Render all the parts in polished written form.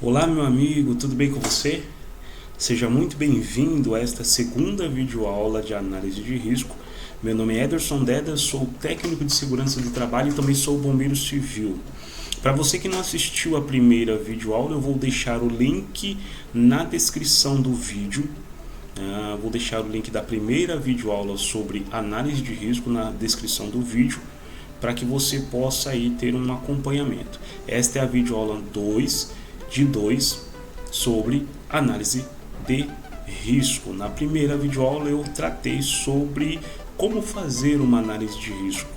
Olá meu amigo, tudo bem com você? Seja muito bem-vindo a esta segunda videoaula de análise de risco. Meu nome é Ederson Deda, sou técnico de segurança do trabalho e também sou bombeiro civil. Para você que não assistiu a primeira videoaula, eu vou deixar o link na descrição do vídeo. Vou deixar o link da primeira videoaula sobre análise de risco na descrição do vídeo, para que você possa aí ter um acompanhamento. Esta é a videoaula 2 de 2 sobre análise de risco. Na primeira videoaula eu tratei sobre como fazer uma análise de risco,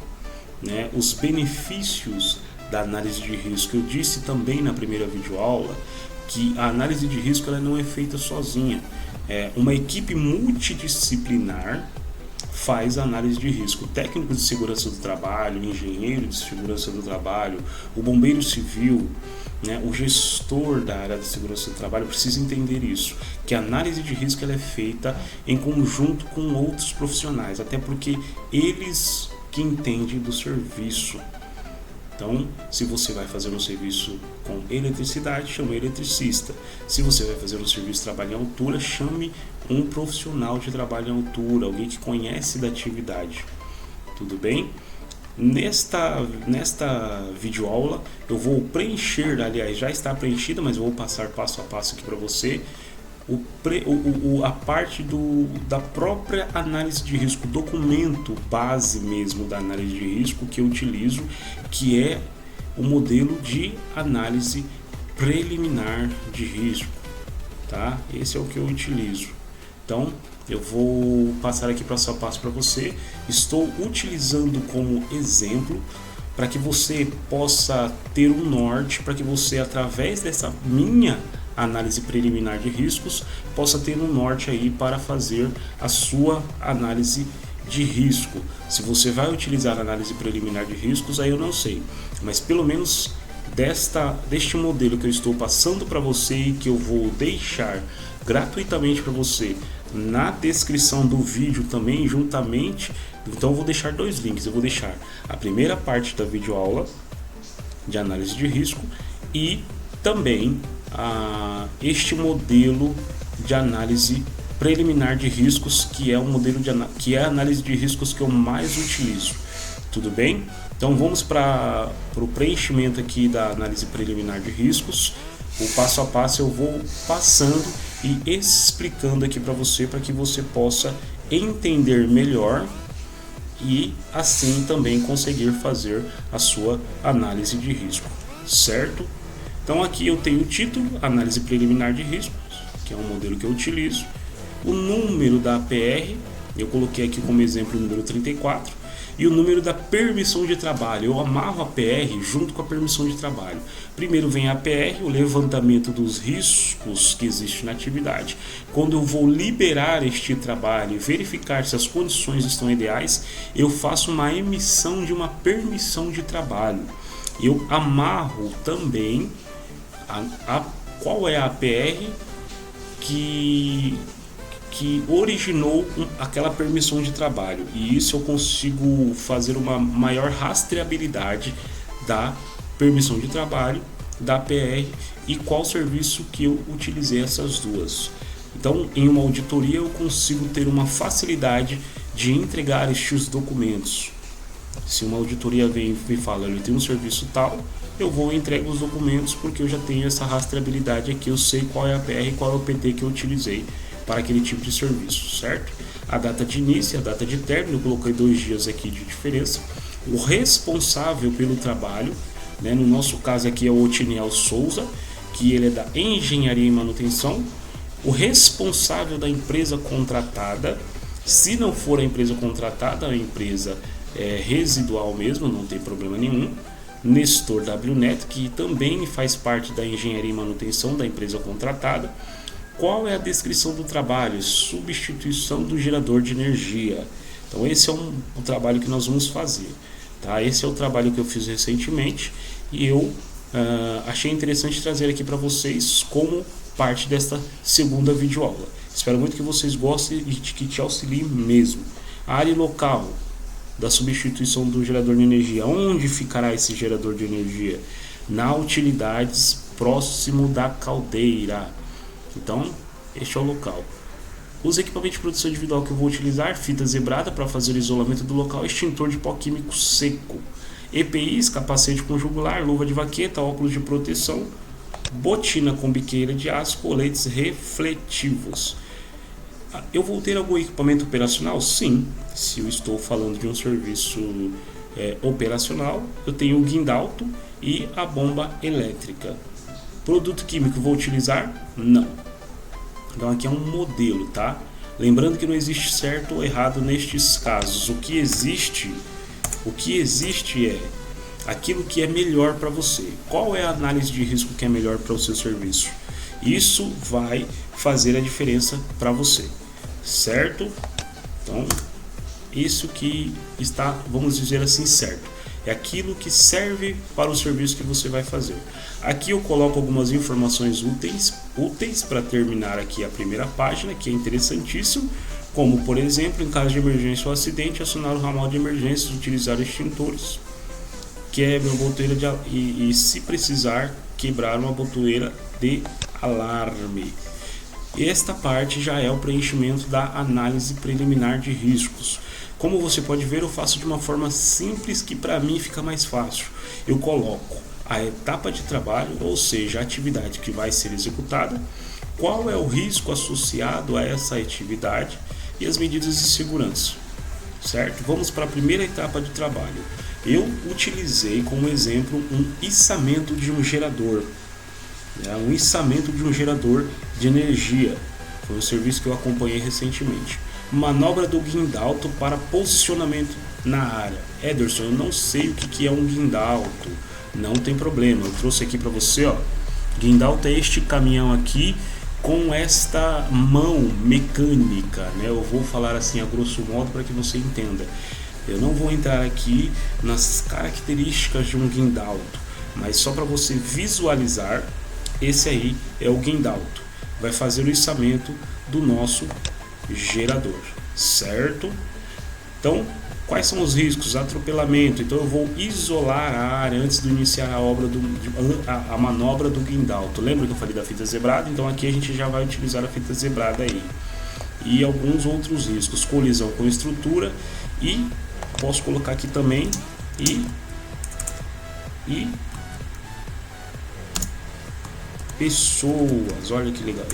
né? Os benefícios da análise de risco. Eu disse também na primeira videoaula que a análise de risco ela não é feita sozinha. Uma equipe multidisciplinar faz a análise de risco. O técnico de segurança do trabalho, o engenheiro de segurança do trabalho, o bombeiro civil, né, o gestor da área de segurança do trabalho precisa entender isso, que a análise de risco ela é feita em conjunto com outros profissionais, até porque eles que entendem do serviço. Então, se você vai fazer um serviço com eletricidade, chame um eletricista. Se você vai fazer um serviço de trabalho em altura, chame um profissional de trabalho em altura, alguém que conhece da atividade. Tudo bem? Nesta videoaula eu vou preencher, aliás já está preenchida, mas eu vou passar passo a passo aqui para você, a parte da própria análise de risco, documento base mesmo da análise de risco que eu utilizo, que é o modelo de análise preliminar de risco, tá? Esse é o que eu utilizo. Então eu vou passar aqui passo a passo para você. Estou utilizando como exemplo para que você possa ter um norte, para que você, através dessa minha análise preliminar de riscos, possa ter um norte aí para fazer a sua análise de risco. Se você vai utilizar a análise preliminar de riscos, aí eu não sei, mas pelo menos deste modelo que eu estou passando para você e que eu vou deixar gratuitamente para você na descrição do vídeo também, juntamente. Então eu vou deixar dois links. Eu vou deixar a primeira parte da videoaula de análise de risco e também este modelo de análise preliminar de riscos, que é o modelo que é a análise de riscos que eu mais utilizo. Tudo bem? Então vamos para o preenchimento aqui da análise preliminar de riscos. O passo a passo eu vou passando e explicando aqui para você, para que você possa entender melhor e assim também conseguir fazer a sua análise de risco, certo? Então aqui eu tenho o título, análise preliminar de riscos, que é um modelo que eu utilizo. O número da APR, eu coloquei aqui como exemplo o número 34, e o número da permissão de trabalho. Eu amarro a APR junto com a permissão de trabalho. Primeiro vem a APR, o levantamento dos riscos que existe na atividade. Quando eu vou liberar este trabalho e verificar se as condições estão ideais, eu faço uma emissão de uma permissão de trabalho. Eu amarro também qual é a APR que originou aquela permissão de trabalho, e isso eu consigo fazer uma maior rastreabilidade da permissão de trabalho, da APR e qual serviço que eu utilizei essas duas. Então, em uma auditoria eu consigo ter uma facilidade de entregar estes documentos. Se uma auditoria vem e me fala, ele tem um serviço tal, eu vou e entrego os documentos, porque eu já tenho essa rastreabilidade aqui, eu sei qual é a APR e qual é o PT que eu utilizei para aquele tipo de serviço, certo? A data de início e a data de término, eu coloquei 2 dias aqui de diferença. O responsável pelo trabalho, né? No nosso caso aqui é o Otiniel Souza, que ele é da Engenharia e Manutenção. O responsável da empresa contratada, se não for a empresa contratada, a empresa residual mesmo, não tem problema nenhum. Nestor WNet, que também faz parte da Engenharia e Manutenção da empresa contratada. Qual é a descrição do trabalho? Substituição do gerador de energia. Então esse é o trabalho que nós vamos fazer, tá? Esse é o trabalho que eu fiz recentemente e eu achei interessante trazer aqui para vocês como parte desta segunda videoaula. Espero muito que vocês gostem e que te auxiliem mesmo. A área local da substituição do gerador de energia. Onde ficará esse gerador de energia? Na utilidades próximo da caldeira. Então, este é o local. Os equipamentos de proteção individual que eu vou utilizar: fita zebrada para fazer o isolamento do local, extintor de pó químico seco, EPIs, capacete com jugular, luva de vaqueta, óculos de proteção, botina com biqueira de aço, coletes refletivos. Eu vou ter algum equipamento operacional? Sim, se eu estou falando de um serviço operacional, eu tenho o guindalto e a bomba elétrica. Produto químico vou utilizar? Não. Então aqui é um modelo, tá? Lembrando que não existe certo ou errado nestes casos. O que existe é aquilo que é melhor para você. Qual é a análise de risco que é melhor para o seu serviço? Isso vai fazer a diferença para você, certo? Então, isso que está, vamos dizer assim, certo. É aquilo que serve para o serviço que você vai fazer. Aqui eu coloco algumas informações úteis para terminar aqui a primeira página, que é interessantíssimo, como, por exemplo, em caso de emergência ou acidente, acionar o ramal de emergências, utilizar extintores, quebre uma botoeira e se precisar, quebrar uma botoeira de alarme. Esta parte já é o preenchimento da análise preliminar de riscos. Como você pode ver, eu faço de uma forma simples que para mim fica mais fácil. Eu coloco a etapa de trabalho, ou seja, a atividade que vai ser executada, qual é o risco associado a essa atividade e as medidas de segurança, certo? Vamos para a primeira etapa de trabalho. Eu utilizei como exemplo um içamento de um gerador, um içamento de um gerador de energia. Foi um serviço que eu acompanhei recentemente. Manobra do guindalto para posicionamento na área. Ederson, eu não sei o que é um guindalto. Não tem problema, eu trouxe aqui para você, ó. Guindalto é este caminhão aqui com esta mão mecânica, né? Eu vou falar assim a grosso modo para que você entenda. Eu não vou entrar aqui nas características de um guindalto, mas só para você visualizar, esse aí é o guindalto. Vai fazer o içamento do nosso gerador, certo? Então, quais são os riscos? Atropelamento. Então eu vou isolar a área antes de iniciar a obra a manobra do guindalto. Lembra que eu falei da fita zebrada? Então aqui a gente já vai utilizar a fita zebrada aí. E alguns outros riscos: colisão com estrutura, e posso colocar aqui também e pessoas. Olha que legal.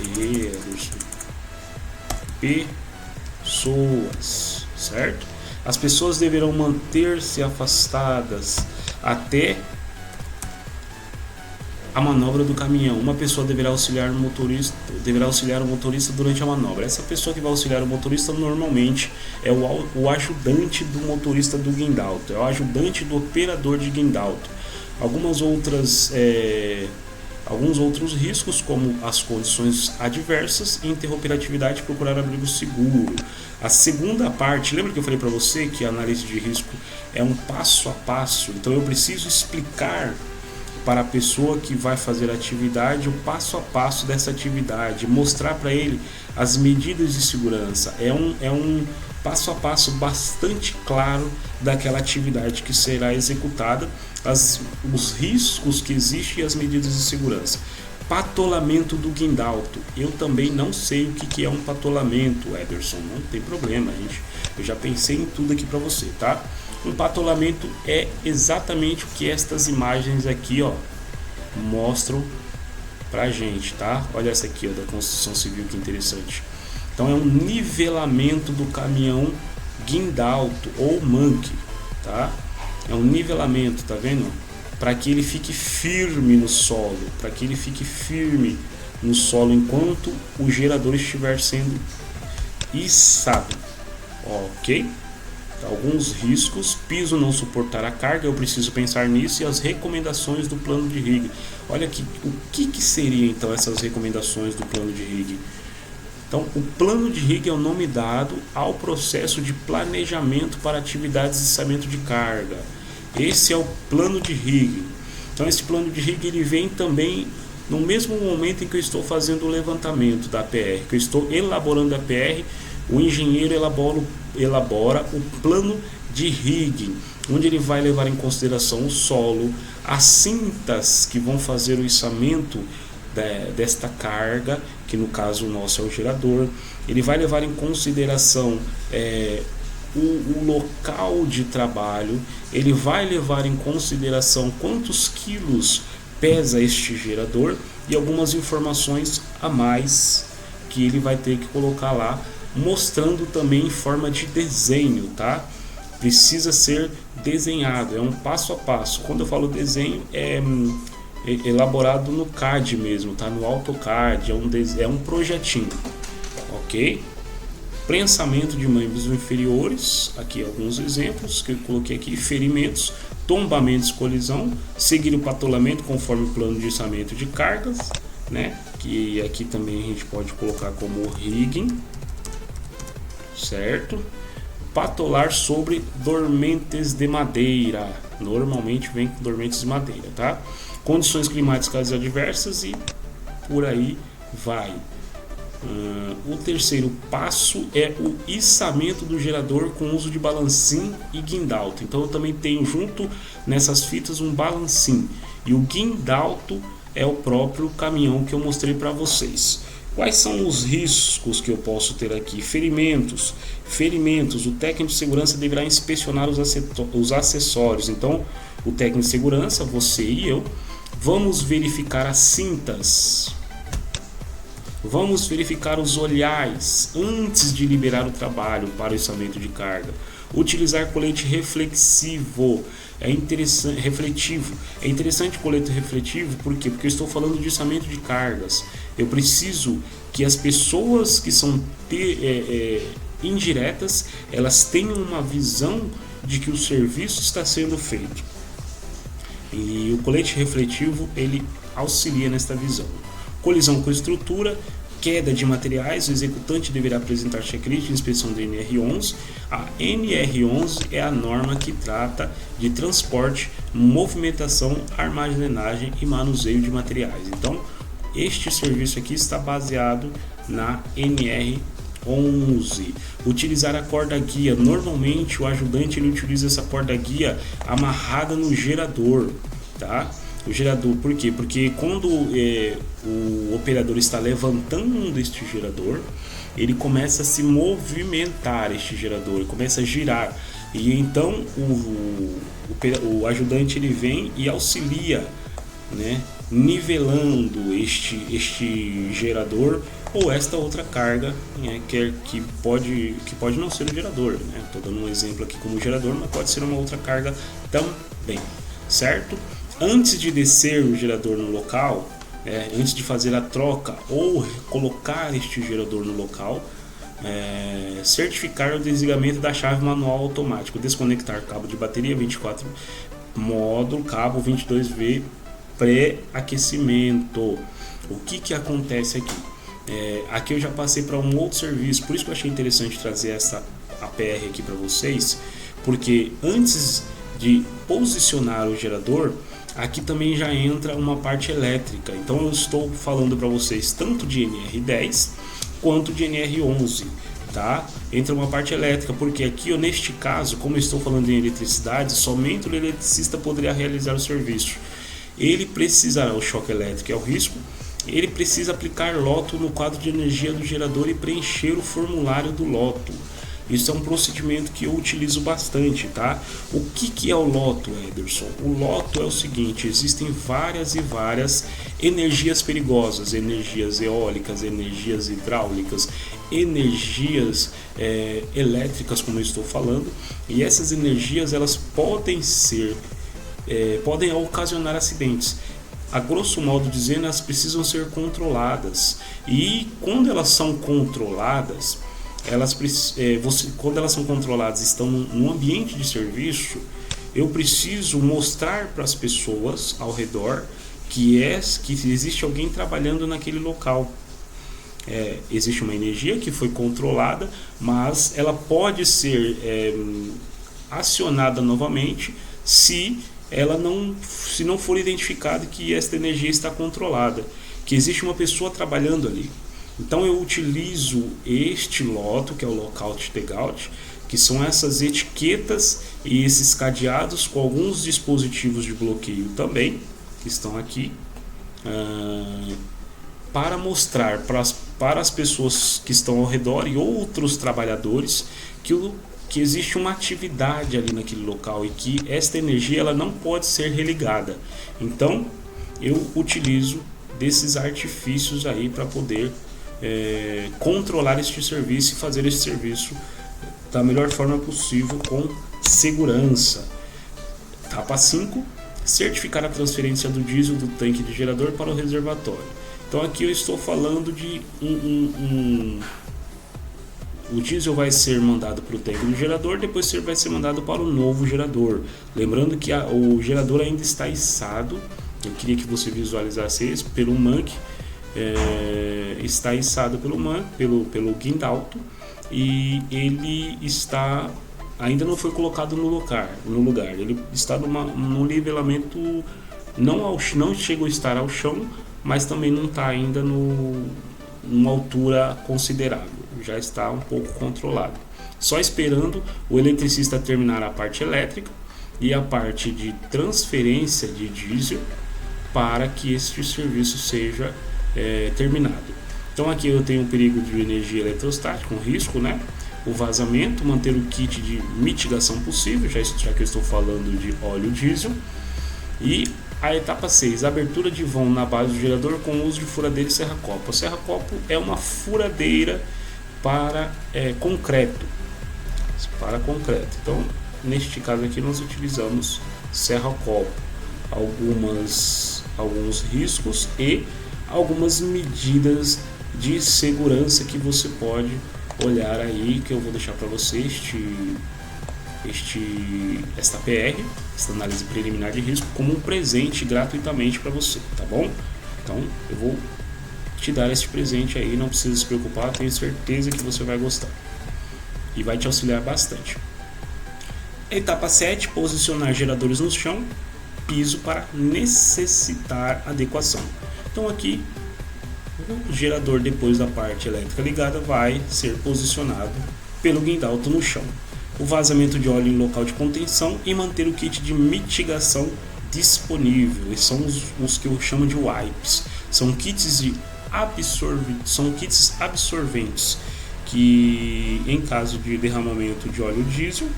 Pessoas, certo? As pessoas deverão manter-se afastadas até a manobra do caminhão. Uma pessoa deverá auxiliar o motorista durante a manobra. Essa pessoa que vai auxiliar o motorista normalmente é o ajudante do motorista do guindalto, é o ajudante do operador de guindalto. Alguns outros riscos, como as condições adversas, interromper a atividade e procurar abrigo seguro. A segunda parte, lembra que eu falei para você que a análise de risco é um passo a passo? Então eu preciso explicar para a pessoa que vai fazer a atividade o passo a passo dessa atividade, mostrar para ele as medidas de segurança. É um passo a passo bastante claro daquela atividade que será executada, os riscos que existem e as medidas de segurança. Patolamento do guindalto. Eu também não sei o que é um patolamento, Ederson. Não tem problema, gente. Eu já pensei em tudo aqui para você, tá? Um patolamento é exatamente o que estas imagens aqui, ó, mostram pra gente, tá? Olha essa aqui, ó, da construção civil, que interessante. Então é um nivelamento do caminhão guindalto ou manque, tá? É um nivelamento, tá vendo? Para que ele fique firme no solo, enquanto o gerador estiver sendo içado, ok? Alguns riscos: piso não suportar a carga, eu preciso pensar nisso, e as recomendações do plano de rig. Olha aqui, o que seriam então essas recomendações do plano de rig? Então, o plano de rig é o nome dado ao processo de planejamento para atividades de içamento de carga. Esse é o plano de rig. Então, esse plano de rig ele vem também no mesmo momento em que eu estou fazendo o levantamento da APR, que eu estou elaborando a APR, o engenheiro elabora o plano de rig. onde ele vai levar em consideração o solo, as cintas que vão fazer o içamento desta carga, que no caso nosso é o gerador. Ele vai levar em consideração o local de trabalho, ele vai levar em consideração quantos quilos pesa este gerador e algumas informações a mais que ele vai ter que colocar lá, mostrando também em forma de desenho, tá? Precisa ser desenhado, é um passo a passo. Quando eu falo desenho, é elaborado no CAD mesmo, tá? No AutoCAD, é um projetinho, ok? Prensamento de membros inferiores, aqui alguns exemplos que eu coloquei aqui: ferimentos, tombamentos, colisão, seguir o patolamento conforme o plano de içamento de cargas, né? Que aqui também a gente pode colocar como rigging, certo? Patolar sobre dormentes de madeira, normalmente vem com dormentes de madeira, tá? Condições climáticas adversas e por aí vai. O terceiro passo é o içamento do gerador com uso de balancim e guindalto. Então eu também tenho junto nessas fitas um balancim, e o guindalto é o próprio caminhão que eu mostrei para vocês. Quais são os riscos que eu posso ter aqui? Ferimentos. O técnico de segurança deverá inspecionar os acessórios. Então o técnico de segurança, você e eu, vamos verificar as cintas. Vamos verificar os olhares antes de liberar o trabalho para o içamento de carga. Utilizar colete reflexivo. É interessante colete refletivo, por quê? Porque eu estou falando de içamento de cargas. Eu preciso que as pessoas que são indiretas, elas tenham uma visão de que o serviço está sendo feito. E o colete refletivo, ele auxilia nesta visão. Colisão com estrutura, queda de materiais, o executante deverá apresentar checklist de inspeção da NR11. A NR11 é a norma que trata de transporte, movimentação, armazenagem e manuseio de materiais. Então, este serviço aqui está baseado na NR11. Utilizar a corda guia. Normalmente o ajudante ele utiliza essa corda guia amarrada no gerador, tá? O gerador, por quê? Porque quando o operador está levantando este gerador, ele começa a se movimentar, este gerador, ele começa a girar, e então o ajudante ele vem e auxilia, né, nivelando este gerador ou esta outra carga, né, que pode não ser o gerador, né? Estou dando um exemplo aqui como gerador, mas pode ser uma outra carga também, certo? Antes de descer o gerador no local, antes de fazer a troca ou colocar este gerador no local, certificar o desligamento da chave manual automático, desconectar cabo de bateria 24 módulo, cabo 22V pré-aquecimento. O que acontece aqui? Aqui eu já passei para um outro serviço, por isso que eu achei interessante trazer essa APR aqui para vocês, porque antes de posicionar o gerador, aqui também já entra uma parte elétrica. Então eu estou falando para vocês tanto de NR10 quanto de NR11, tá? Entra uma parte elétrica, porque aqui, neste caso, como eu estou falando em eletricidade, somente o eletricista poderia realizar o serviço. Ele precisará, o choque elétrico é o risco, ele precisa aplicar loto no quadro de energia do gerador e preencher o formulário do loto. Isso é um procedimento que eu utilizo bastante, tá? O que é o loto, Ederson? O loto é o seguinte: existem várias energias perigosas, energias eólicas, energias hidráulicas, energias elétricas, como eu estou falando, e essas energias elas podem ocasionar acidentes. A grosso modo dizendo, elas precisam ser controladas, e quando elas são controladas, quando elas são controladas, estão num ambiente de serviço, eu preciso mostrar para as pessoas ao redor que existe alguém trabalhando naquele local. Existe uma energia que foi controlada, mas ela pode ser acionada novamente se não for identificado que esta energia está controlada, que existe uma pessoa trabalhando ali. Então eu utilizo este loto, que é o lockout tagout, que são essas etiquetas e esses cadeados com alguns dispositivos de bloqueio também, que estão aqui, para mostrar para as pessoas que estão ao redor e outros trabalhadores que existe uma atividade ali naquele local e que esta energia ela não pode ser religada. Então eu utilizo desses artifícios aí para poder controlar este serviço e fazer esse serviço da melhor forma possível com segurança. Etapa 5, certificar a transferência do diesel do tanque de gerador para o reservatório. Então aqui eu estou falando de o diesel vai ser mandado para o tanque do gerador, depois vai ser mandado para o novo gerador. Lembrando que o gerador ainda está içado. Eu queria que você visualizasse isso pelo manque. Está içado pelo guindalto e ele ainda não foi colocado no lugar. Ele está num nivelamento, não chegou a estar ao chão, mas também não está ainda numa altura considerável, já está um pouco controlado. Só esperando o eletricista terminar a parte elétrica e a parte de transferência de diesel para que este serviço seja terminado. Então aqui eu tenho um perigo de energia eletrostática, um risco, né? O vazamento, manter o kit de mitigação possível, já que eu estou falando de óleo diesel. E a etapa 6, abertura de vão na base do gerador com o uso de furadeira e serra-copo. A serra-copo é uma furadeira para concreto. Então, neste caso aqui, nós utilizamos serra-copo. Alguns riscos e algumas medidas de segurança que você pode olhar aí, que eu vou deixar para você esta PR, esta análise preliminar de risco, como um presente gratuitamente para você, tá bom? Então eu vou te dar este presente aí, não precisa se preocupar, tenho certeza que você vai gostar e vai te auxiliar bastante. Etapa 7, posicionar geradores no chão, piso para necessitar adequação. Então aqui o gerador, depois da parte elétrica ligada, vai ser posicionado pelo guindalto no chão. O vazamento de óleo em local de contenção e manter o kit de mitigação disponível. Esses são os que eu chamo de wipes. São kits absorventes que, em caso de derramamento de óleo diesel,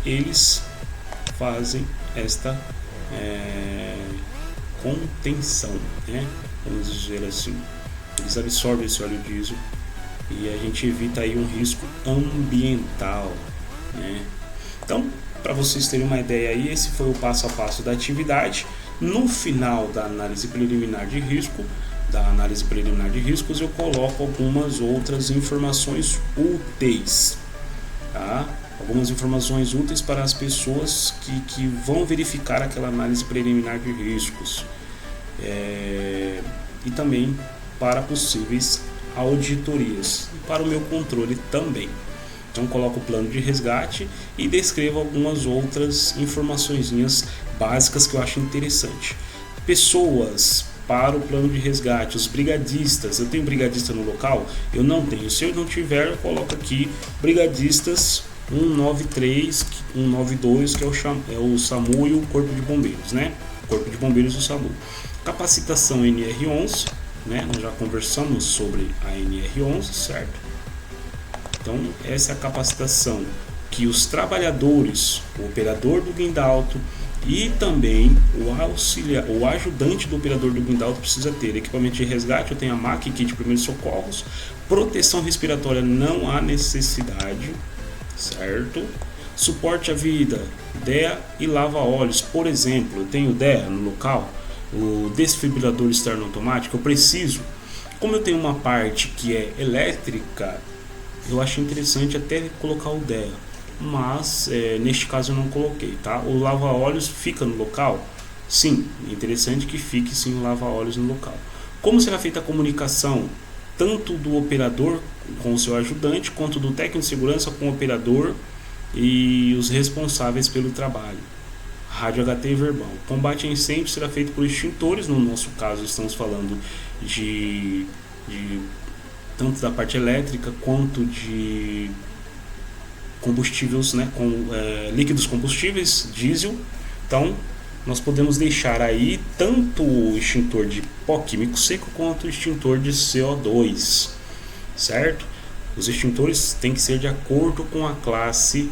eles fazem esta contenção, né? Vamos dizer assim. Eles absorvem esse óleo diesel e a gente evita aí um risco ambiental, né? Então, para vocês terem uma ideia aí, esse foi o passo a passo da atividade. No final da análise preliminar de riscos, eu coloco algumas outras informações úteis, tá? Algumas informações úteis para as pessoas que vão verificar aquela análise preliminar de riscos, e também para possíveis auditorias e para o meu controle também. Então coloco o plano de resgate e descrevo algumas outras informaçõezinhas básicas que eu acho interessante. Pessoas para o plano de resgate, os brigadistas. Eu tenho brigadista no local? Eu não tenho. Se eu não tiver, eu coloco aqui brigadistas 193, 192, que é o SAMU e o Corpo de Bombeiros, né? Corpo de Bombeiros do SAMU. Capacitação NR11, né? Nós já conversamos sobre a NR11, certo? Então essa é a capacitação que os trabalhadores, o operador do guindalto e também o ajudante do operador do guindalto precisa ter. Equipamento de resgate, eu tenho a MAC, kit de primeiros socorros. Proteção respiratória não há necessidade, certo? Suporte à vida, DEA e lava-óleos. Por exemplo, eu tenho DEA no local, o desfibrilador externo automático. Eu preciso, como eu tenho uma parte que é elétrica, eu acho interessante até colocar o DEA, mas neste caso eu não coloquei, tá? O lava-óleos fica no local? Sim, é interessante que fique sim o lava-óleos no local. Como será feita a comunicação tanto do operador com o seu ajudante, quanto do técnico de segurança com o operador e os responsáveis pelo trabalho? Rádio HT e verbal. Combate a incêndio será feito por extintores. No nosso caso estamos falando de tanto da parte elétrica quanto de combustíveis, né, com líquidos combustíveis, diesel. Então nós podemos deixar aí tanto o extintor de pó químico seco quanto o extintor de CO2, certo? Os extintores têm que ser de acordo com a classe,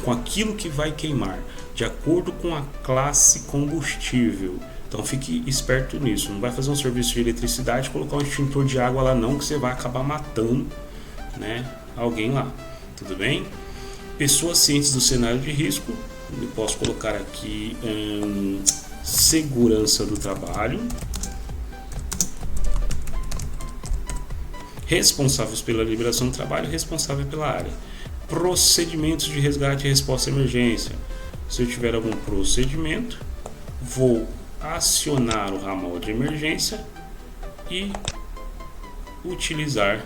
com aquilo que vai queimar, de acordo com a classe combustível. Então fique esperto nisso, não vai fazer um serviço de eletricidade e colocar um extintor de água lá não, que você vai acabar matando, né, alguém lá, tudo bem? Pessoas cientes do cenário de risco, eu posso colocar aqui segurança do trabalho, responsáveis pela liberação do trabalho, responsável pela área, procedimentos de resgate e resposta à emergência. Se eu tiver algum procedimento, vou acionar o ramal de emergência e utilizar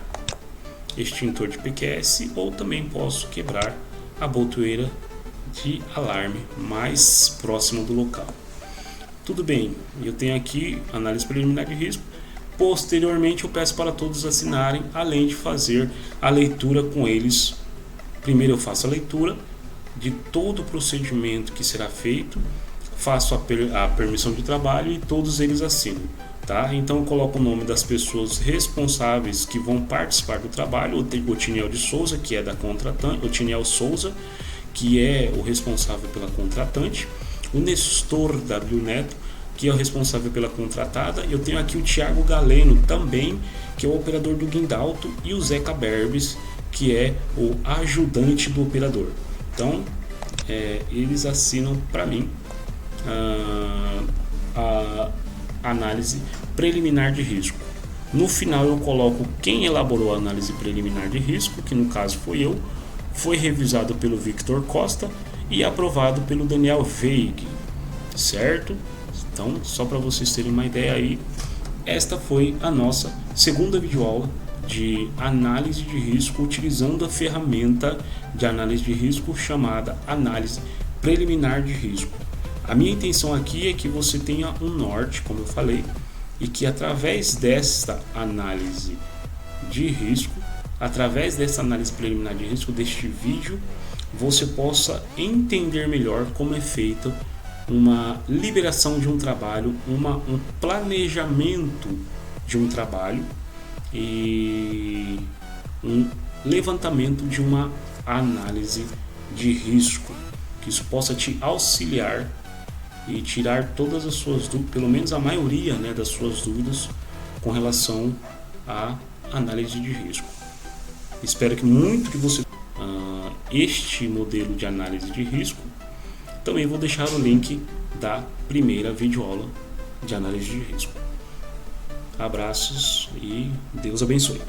extintor de PQS, ou também posso quebrar a botoeira de alarme mais próximo do local. Tudo bem, eu tenho aqui análise preliminar de risco. Posteriormente eu peço para todos assinarem, além de fazer a leitura com eles. Primeiro eu faço a leitura de todo o procedimento que será feito, faço a permissão de trabalho e todos eles assinam, tá? Então eu coloco o nome das pessoas responsáveis que vão participar do trabalho, o Tiniel de Souza, que é da contratante, o Tiniel Souza, que é o responsável pela contratante, o Nestor W. Neto, que é o responsável pela contratada. Eu tenho aqui o Thiago Galeno também, que é o operador do guindalto, e o Zeca Berbes, que é o ajudante do operador. Então eles assinam para mim a análise preliminar de risco. No final eu coloco quem elaborou a análise preliminar de risco, que no caso foi eu, foi revisado pelo Victor Costa e aprovado pelo Daniel Veig, certo? Então, só para vocês terem uma ideia aí, esta foi a nossa segunda videoaula de análise de risco utilizando a ferramenta de análise de risco chamada análise preliminar de risco. A minha intenção aqui é que você tenha um norte, como eu falei, e que através desta análise de risco, através dessa análise preliminar de risco, deste vídeo, você possa entender melhor como é feita uma liberação de um trabalho, um planejamento de um trabalho e um levantamento de uma análise de risco, que isso possa te auxiliar e tirar todas as suas dúvidas, pelo menos a maioria, né, das suas dúvidas com relação à análise de risco. Espero que você este modelo de análise de risco. Também vou deixar o link da primeira videoaula de análise de risco. Abraços e Deus abençoe.